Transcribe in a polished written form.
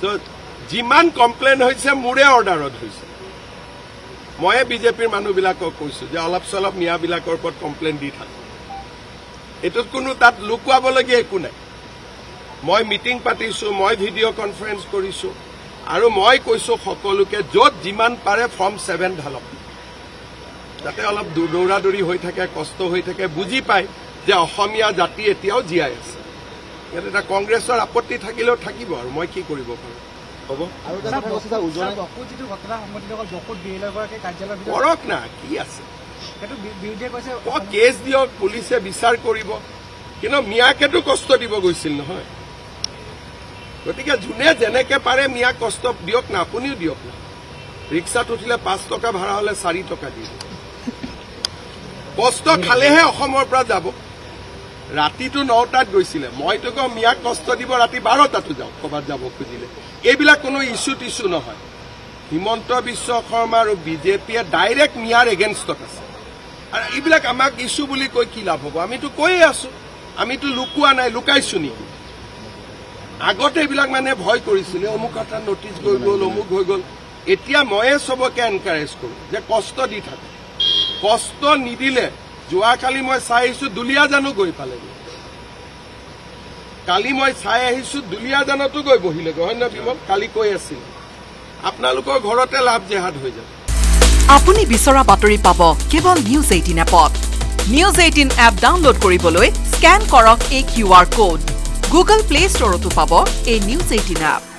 তো যিমান কমপ্লেইন হৈছে মোৰে অৰ্ডাৰত হৈছে মই বিজেপিৰ মানুহবিলাকক কৈছো যে অলপ চলপ মিয়াবিলাকৰ ওপৰত কমপ্লেইন দি থাকক এটোত কোনো তাত লুকুৱাবলগীয়া একো নাই মই মিটিং পাতিছো মই ভিডিঅ' কনফাৰেন্স কৰিছো আৰু মই কৈছো সকলোকে য'ত যিমান পাৰে ফৰ্ম 7 ঢালক যাতে অলপ দৌৰা-দৌৰি হৈ থাকে কষ্ট হৈ থাকে বুজি পায় যে অসমীয়া জাতি এতিয়াও জীয়াই আছে ইয়াত এটা কংগ্ৰেছৰ আপত্তি থাকিলেও থাকিব আৰু মই কি কৰিব পাৰোঁ হ'ব কৰক না কি আছে কেছ দিয়ক পুলিচে বিচাৰ কৰিব কিন্তু মিয়াকেতো কষ্ট দিব গৈছিল নহয় গতিকে যোনে যেনেকে পাৰে মিয়াক কষ্ট দিয়ক না আপুনিও দিয়ক না ৰিক্সাত উঠিলে 5 টকা ভাড়া হলে 4 টকা দিব কষ্ট খালেহে অসমৰ পৰা যাব ৰাতিটো 9টাত গৈছিলে মইতো কওঁ মিয়াক কষ্ট দিব ৰাতি 12টাতো যাওক ক'ৰবাত যাব খুজিলে এইবিলাক কোনো ইছ্যু নহয় হিমন্ত বিশ্ব শৰ্মা আৰু বিজেপিয়ে ডাইৰেক্ট মিয়াৰ এগেইনষ্টত আছে আৰু এইবিলাক আমাক ইছ্যু বুলি কৈ কি লাভ হ'ব আমিতো কৈয়ে আছো আমিতো লুকুৱা নাই লুকাইছো নেকি আগতে এইবিলাক মানে ভয় কৰিছিলে অমুক এটা নটিচ গৈ গ'ল অমুক হৈ গ'ল এতিয়া ময়ে চবকে এনকাৰেজ কৰোঁ যে কষ্ট দি থাকে কষ্ট নিদিলে যোৱাকালি মই চাই আহিছো দুলীয়াজানো গৈ পালেগৈ কালি মই চাই আহিছো দুলীয়াজানতো গৈ বহিলেগৈ হয় নে বিমল কালি কৈ আছিল আপোনালোকৰ ঘৰতে লাভ জেহাদ হৈ যাব আপুনি বিচৰা বাতৰি পাব কেৱল নিউজ 18 এপত নিউজ 18 এপ ডাউনলোড কৰিবলৈ স্কেন কৰক এই QR কোড গুগল প্লে ষ্টৰতো পাব এই নিউজ 18 এপ